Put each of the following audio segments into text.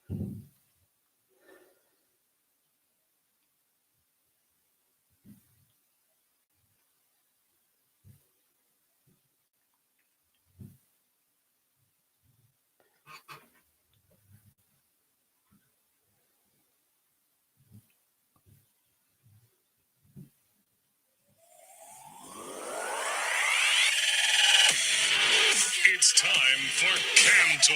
It's time for Cantor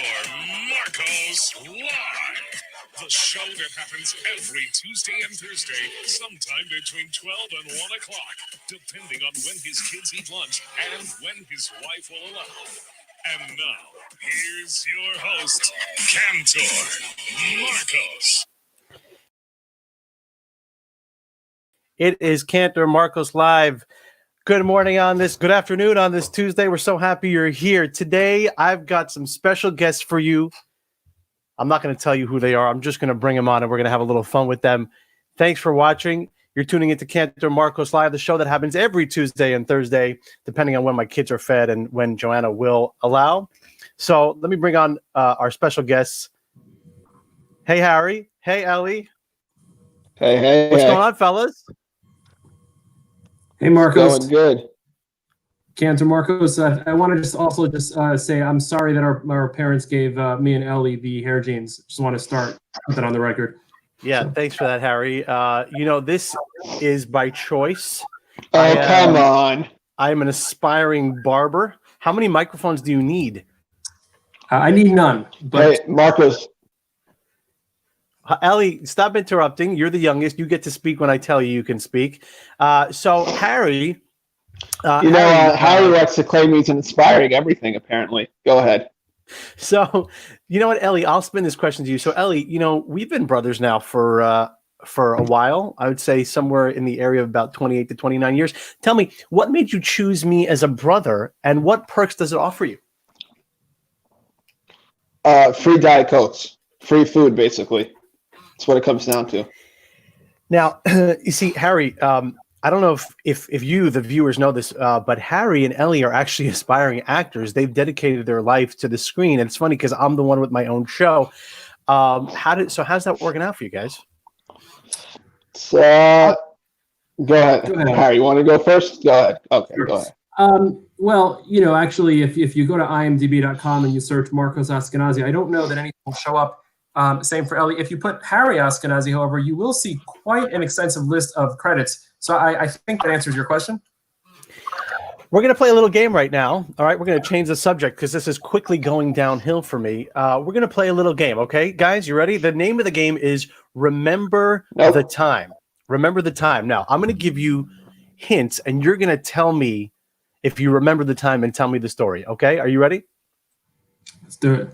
Marcos Live, the show that happens every Tuesday and Thursday, sometime between 12 and 1 o'clock, depending on when his kids eat lunch and when his wife will allow. And now, here's your host, Cantor Marcos. It is Cantor Marcos Live. Good afternoon on this Tuesday. We're so happy you're here. Today, I've got some special guests for you. I'm not going to tell you who they are. I'm just going to bring them on and we're going to have a little fun with them. Thanks for watching. You're tuning into Cantor Marcos Live, the show that happens every Tuesday and Thursday, depending on when my kids are fed and when Joanna will allow. So let me bring on our special guests. Hey, Harry. Hey, Ellie. Hey. What's going on, fellas? Hey, Marcos. Going good. Cantor Marcos. I want to just say I'm sorry that our parents gave me and Ellie the hair genes. Just want to put that on the record. Yeah, thanks for that, Harry. This is by choice. Come on. I'm an aspiring barber. How many microphones do you need? I need none. But hey, Marcos. Ellie, stop interrupting. You're the youngest. You get to speak when I tell you can speak. So, Harry. Harry likes to claim he's inspiring everything, apparently. Go ahead. So, you know what, Ellie? I'll spin this question to you. So, Ellie, we've been brothers now for a while. I would say somewhere in the area of about 28 to 29 years. Tell me, what made you choose me as a brother, and what perks does it offer you? Free Diet Cokes. Free food, basically. That's what it comes down to. Now, you see, Harry, I don't know if you, the viewers, know this, but Harry and Ellie are actually aspiring actors. They've dedicated their life to the screen. And it's funny because I'm the one with my own show. How's that working out for you guys? So, go ahead. Harry, you want to go first? Go ahead. Okay, sure. Go ahead. Well, actually, if you go to imdb.com and you search Marcos Ashkenazi, I don't know that anything will show up. Same for Ellie. If you put Harry Ashkenazi, however, you will see quite an extensive list of credits. So I think that answers your question. We're going to play a little game right now. All right, we're going to change the subject because this is quickly going downhill for me. We're going to play a little game, okay? Guys, you ready? The name of the game is Remember the Time. Remember the Time. Now, I'm going to give you hints, and you're going to tell me if you remember the time and tell me the story, okay? Are you ready? Let's do it.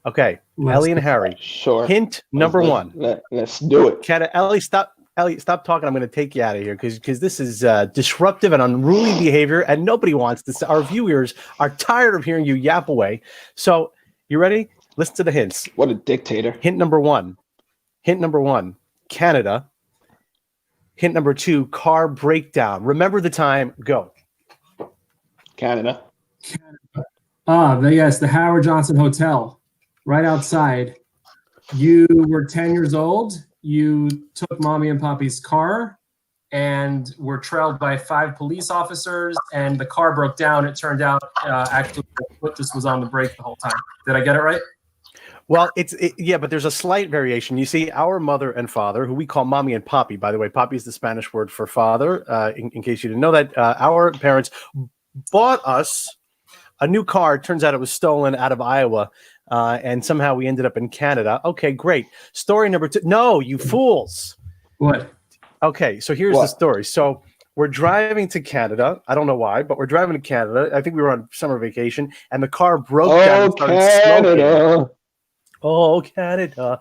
Okay, Ellie and Harry. Sure. Hint number one. Let's do it. Ellie, stop talking. I'm going to take you out of here because this is disruptive and unruly behavior, and nobody wants this. Our viewers are tired of hearing you yap away. So, you ready? Listen to the hints. What a dictator. Hint number one, Canada. Hint number two, car breakdown. Remember the time. Go. Canada. Yes, the Howard Johnson Hotel. Right outside. You were 10 years old. You took mommy and poppy's car and were trailed by 5 police officers, and the car broke down. It turned out actually the foot just was on the brake the whole time. Did I get it right? Well, yeah, but there's a slight variation. You see, our mother and father, who we call mommy and poppy, by the way, poppy is the Spanish word for father, in case you didn't know that, our parents bought us a new car. It turns out it was stolen out of Iowa. And somehow we ended up in Canada. Okay, great. Story number 2. No, you fools. What? Okay, so here's the story. So we're driving to Canada. I don't know why, but we're driving to Canada. I think we were on summer vacation, and the car broke down and started smoking. Oh, Canada.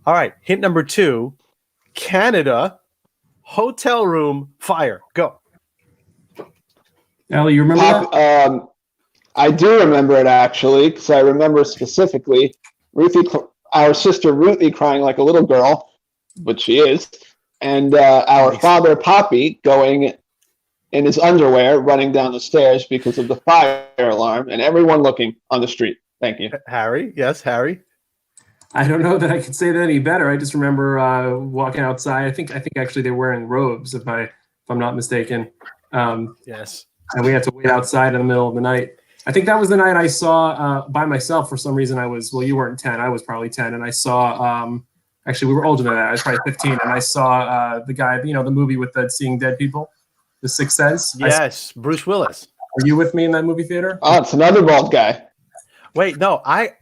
All right, hint number 2. Canada, hotel room, fire. Go. Ellie, you remember that? I do remember it, actually, because I remember specifically our sister Ruthie crying like a little girl, which she is, and our father Poppy going in his underwear running down the stairs because of the fire alarm, and everyone looking on the street. Thank you. Harry. Yes, Harry. I don't know that I could say that any better. I just remember walking outside. I think actually they're wearing robes, if I'm not mistaken. Yes. And we had to wait outside in the middle of the night. I think that was the night I saw by myself. For some reason, you weren't 10. I was probably 10, and I saw. Actually, we were older than that. I was probably 15, and I saw the guy. The movie with the seeing dead people, The Sixth Sense. Yes, Bruce Willis. Are you with me in that movie theater? Oh, it's another bald guy. Wait, no, I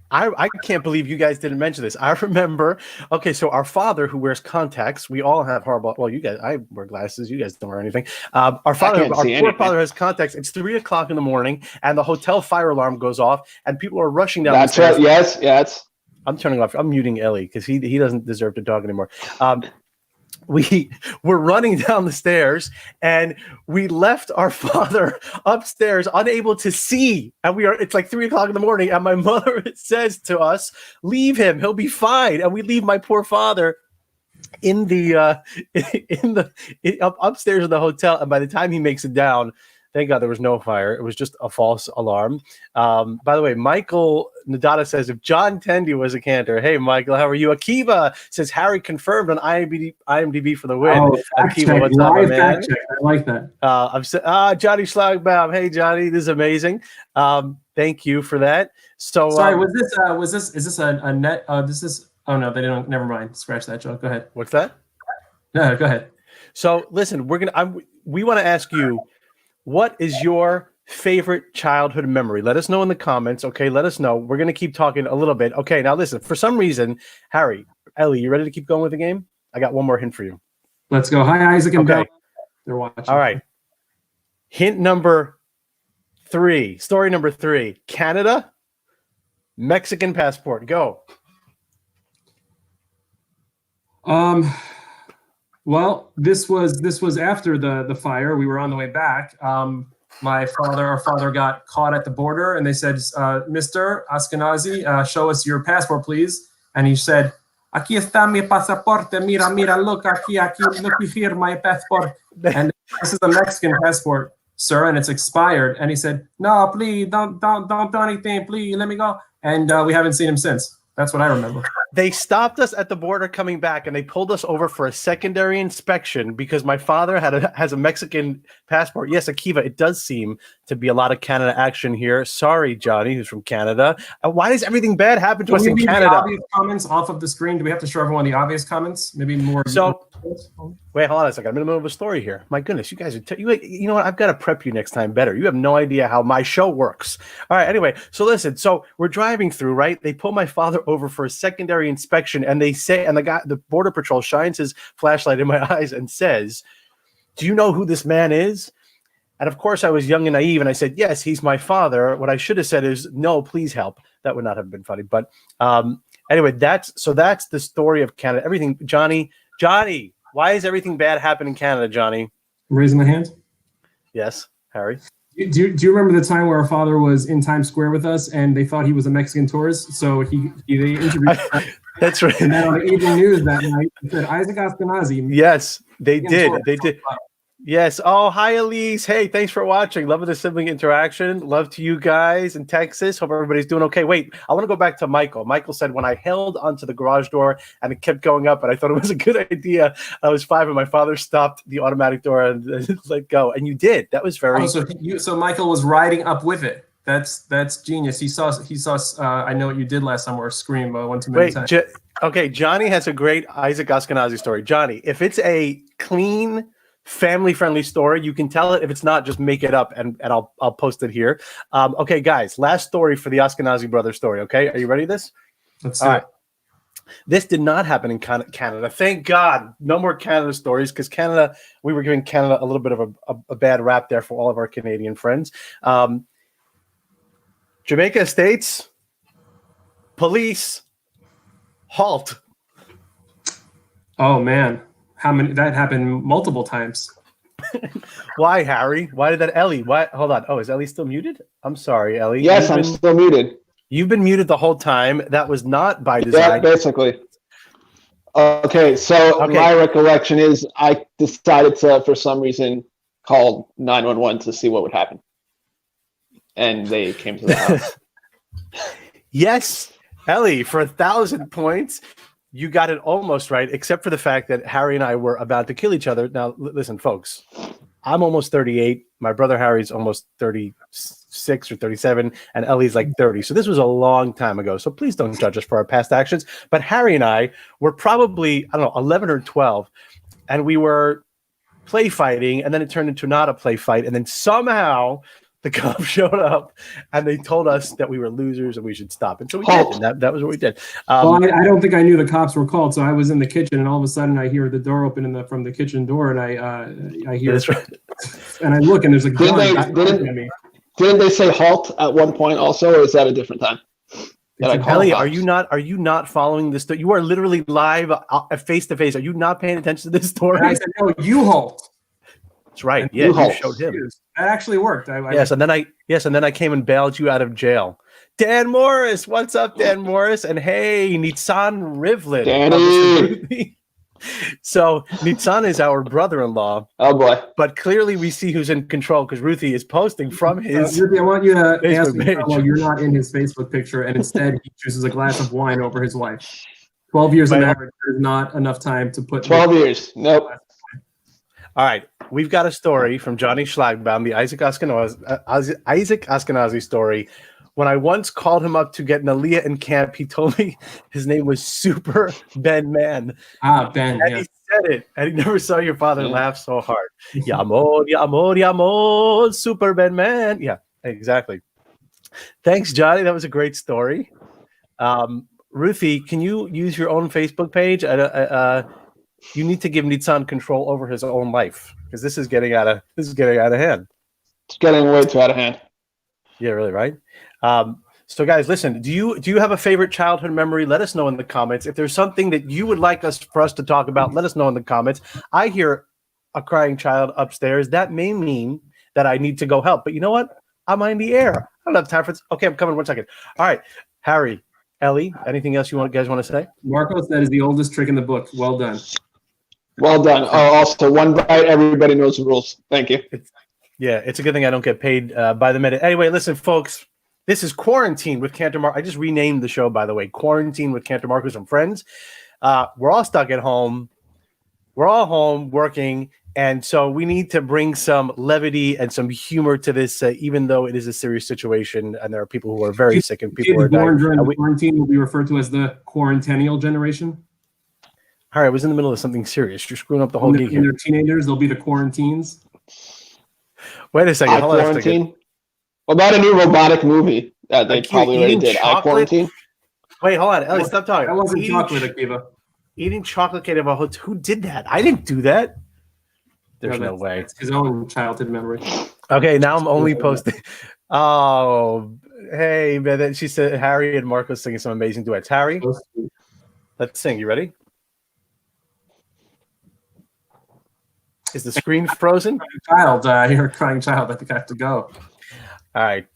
can't believe you guys didn't mention this. I remember. Okay, so our father, who wears contacts, we all have horrible. Well, you guys, I wear glasses. You guys don't wear anything. Our poor father has contacts. It's 3:00 in the morning, and the hotel fire alarm goes off, and people are rushing down. That's the stairs. right. Yes. I'm turning off. I'm muting Ellie because he doesn't deserve to talk anymore. We were running down the stairs and we left our father upstairs unable to see. And it's like 3:00 in the morning. And my mother says to us, leave him, he'll be fine. And we leave my poor father in the upstairs of the hotel. And by the time he makes it down, thank God there was no fire. It was just a false alarm. By the way, Michael Nadada says, if John Tendy was a Cantor. Hey, Michael, how are you? Akiva says, Harry confirmed on IMDb for the win. Oh, Akiva, what's up, man? I like that. Johnny Schlagbaum. Hey, Johnny, this is amazing. Thank you for that. So, sorry, is this a net? Oh, no, they don't. Never mind. Scratch that joke. Go ahead. What's that? No, go ahead. So, listen, we want to ask you, what is your favorite childhood memory? Let us know in the comments. Okay, let us know. We're going to keep talking a little bit. Okay, now listen, for some reason, Harry, Ellie, you ready to keep going with the game? I got one more hint for you. Let's go. Hi, Isaac and Okay. Bell. They're watching. All right. Hint number 3, story number 3, Canada, Mexican passport. Go. Well, this was after the fire. We were on the way back. Our father got caught at the border, and they said, Mr. Ashkenazi, show us your passport, please. And he said, aquí está mi pasaporte, mira, look, aquí, look here, my passport. And this is a Mexican passport, sir, and it's expired. And he said, no, please, don't do anything, please, let me go. And we haven't seen him since. That's what I remember. They stopped us at the border coming back, and they pulled us over for a secondary inspection because my father has a Mexican passport. Yes, Akiva, it does seem to be a lot of Canada action here. Sorry, Johnny, who's from Canada. Why does everything bad happen to us in Canada? Obvious comments off of the screen. Do we have to show everyone the obvious comments? Maybe more. So, wait, hold on a second. I'm in the middle of a story here. My goodness, you guys are you know what? I've got to prep you next time better. You have no idea how my show works. All right. Anyway, so listen. So we're driving through, right? They pull my father over for a secondary inspection, and they say, and the border patrol shines his flashlight in my eyes and says, "Do you know who this man is?" And of course, I was young and naive, and I said, "Yes, he's my father." What I should have said is, "No, please help." That would not have been funny. But anyway, that's the story of Canada. Everything, Johnny. Why is everything bad happen in Canada, Johnny? I'm raising my hand. Yes, Harry. Do you remember the time where our father was in Times Square with us and they thought he was a Mexican tourist? So they interviewed That's right. And then on the evening news that night, it said Isaac Ashkenazi. Yes, they did. They did. Yes. Oh, hi, Elise. Hey, thanks for watching. Love the sibling interaction. Love to you guys in Texas. Hope everybody's doing okay. Wait, I want to go back to Michael. Michael said, when I held onto the garage door and it kept going up and I thought it was a good idea, I was 5 and my father stopped the automatic door and let go. And you did. That was very... Oh, so Michael was riding up with it. That's genius. He saw I Know What You Did Last Summer, or Scream, one too many times. Okay, Johnny has a great Isaac Ashkenazi story. Johnny, if it's a clean... family-friendly story, you can tell it. If it's not, just make it up, and I'll post it here. Okay, guys, last story for the Ashkenazi brothers story. Okay, are you ready? Let's see. This did not happen in Canada. Thank God, no more Canada stories, because Canada, we were giving Canada a little bit of a bad rap there for all of our Canadian friends. Jamaica Estates police halt. Oh man. How many? That happened multiple times. Why, Harry? Why did that? Ellie? Why? Hold on. Oh, is Ellie still muted? I'm sorry, Ellie. Yes, I'm still muted. You've been muted the whole time. That was not by design. Yeah, basically. Okay, so my recollection is I decided to, for some reason, call 911 to see what would happen, and they came to the house. Yes, Ellie, for 1,000 points, you got it almost right, except for the fact that Harry and I were about to kill each other. Now, listen, folks, I'm almost 38. My brother Harry's almost 36 or 37, and Ellie's like 30. So this was a long time ago. So please don't judge us for our past actions. But Harry and I were probably, I don't know, 11 or 12, and we were play fighting, and then it turned into not a play fight, and then somehow the cops showed up and they told us that we were losers and we should stop. And so we did. And that was what we did. Well, I don't think I knew the cops were called. So I was in the kitchen, and all of a sudden I hear the door open from the kitchen door, and I hear, that's right. And I look, and there's a gun. Didn't they say halt at one point also, or is that a different time? Ellie, are you not following this? You are literally live face to face. Are you not paying attention to this story? And I said, no, you halt. That's right. Yeah, you showed him. That actually worked. And then I came and bailed you out of jail. Dan Morris, what's up, Dan Morris? And hey, Nitzan Rivlin. Danny. So Nitzan is our brother-in-law. Oh boy! But clearly we see who's in control because Ruthie is posting from his. Ruthie, I want you to Facebook ask him why you're not in his Facebook picture, and instead he chooses a glass of wine over his wife. 12 years of marriage is not enough time to put. 12 years. Nope. All right, we've got a story from Johnny Schlagbaum, the Isaac Ashkenazi story. When I once called him up to get an Aliyah in camp, he told me his name was Super Ben Man. Ben. And he said it, and he never saw your father laugh so hard. Yamod, Yamod, Yamod, Super Ben Man. Yeah, exactly. Thanks, Johnny. That was a great story. Ruthie, can you use your own Facebook page? You need to give Nitzan control over his own life because this is getting out of hand. It's getting way too out of hand. Yeah, really, right? So guys, listen, do you have a favorite childhood memory? Let us know in the comments. If there's something that you would like for us to talk about, let us know in the comments. I hear a crying child upstairs. That may mean that I need to go help. But you know what? I'm on the air. I don't have time for this. Okay, I'm coming 1 second. All right, Harry, Ellie, anything else you guys want to say? Marcos, that is the oldest trick in the book. Well done. Well done. Oh, also, one bite, everybody knows the rules. Thank you. It's a good thing I don't get paid by the minute. Anyway, listen, folks. This is Quarantine with Cantor Marcos. I just renamed the show, by the way. Quarantine with Cantor Marcos and friends. We're all stuck at home. We're all home working. And so we need to bring some levity and some humor to this, even though it is a serious situation. And there are people who are very sick and people are dying. During the quarantine will be referred to as the quarentennial generation. All right, I was in the middle of something serious. You're screwing up the whole gig. When they're teenagers, they'll be the quarantines. Wait a second. Hold on a second. What about a new robotic movie that they probably already did? I Quarantine? Wait, hold on. Ellie, stop talking. That wasn't chocolate, Akiva. Eating chocolate cake of a hotel. Who did that? I didn't do that. There's no way. It's his own childhood memory. Okay, now I'm only posting. Oh, hey, man. Then she said Harry and Marcos singing some amazing duets. Harry, let's sing. You ready? Is the screen frozen? You're a crying child. I think I have to go. All right.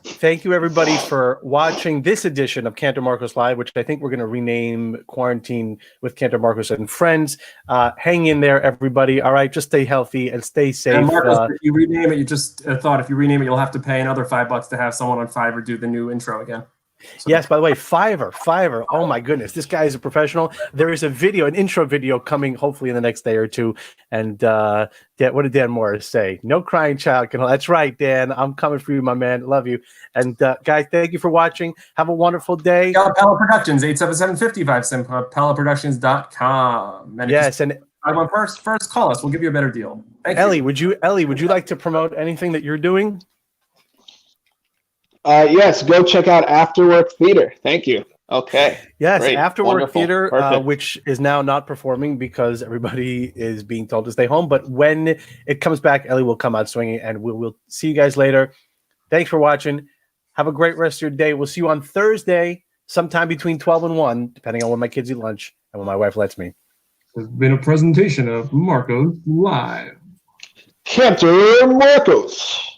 Thank you, everybody, for watching this edition of Cantor Marcos Live, which I think we're going to rename Quarantine with Cantor Marcos and Friends. Hang in there, everybody. All right, just stay healthy and stay safe. And Marcos, if you rename it, you just thought if you rename it, you'll have to pay another $5 to have someone on Fiverr do the new intro again. So. Yes, by the way, Fiverr. Oh my goodness, this guy is a professional. There is a video, an intro video coming hopefully in the next day or two. And what did Dan Morris say? No crying child can. That's right, Dan. I'm coming for you, my man. Love you. And guys, thank you for watching. Have a wonderful day. Pella Productions, 877-55, PellaProductions.com. And yes, and I want first call us. We'll give you a better deal. Thank you. Ellie, would you like to promote anything that you're doing? Yes, go check out Afterwork Theater. Thank you. Okay. Yes, great. Afterwork Wonderful. Theater, which is now not performing because everybody is being told to stay home. But when it comes back, Ellie will come out swinging, and we'll see you guys later. Thanks for watching. Have a great rest of your day. We'll see you on Thursday, sometime between 12 and 1, depending on when my kids eat lunch and when my wife lets me. It's been a presentation of Marcos Live. Cantor Marcos.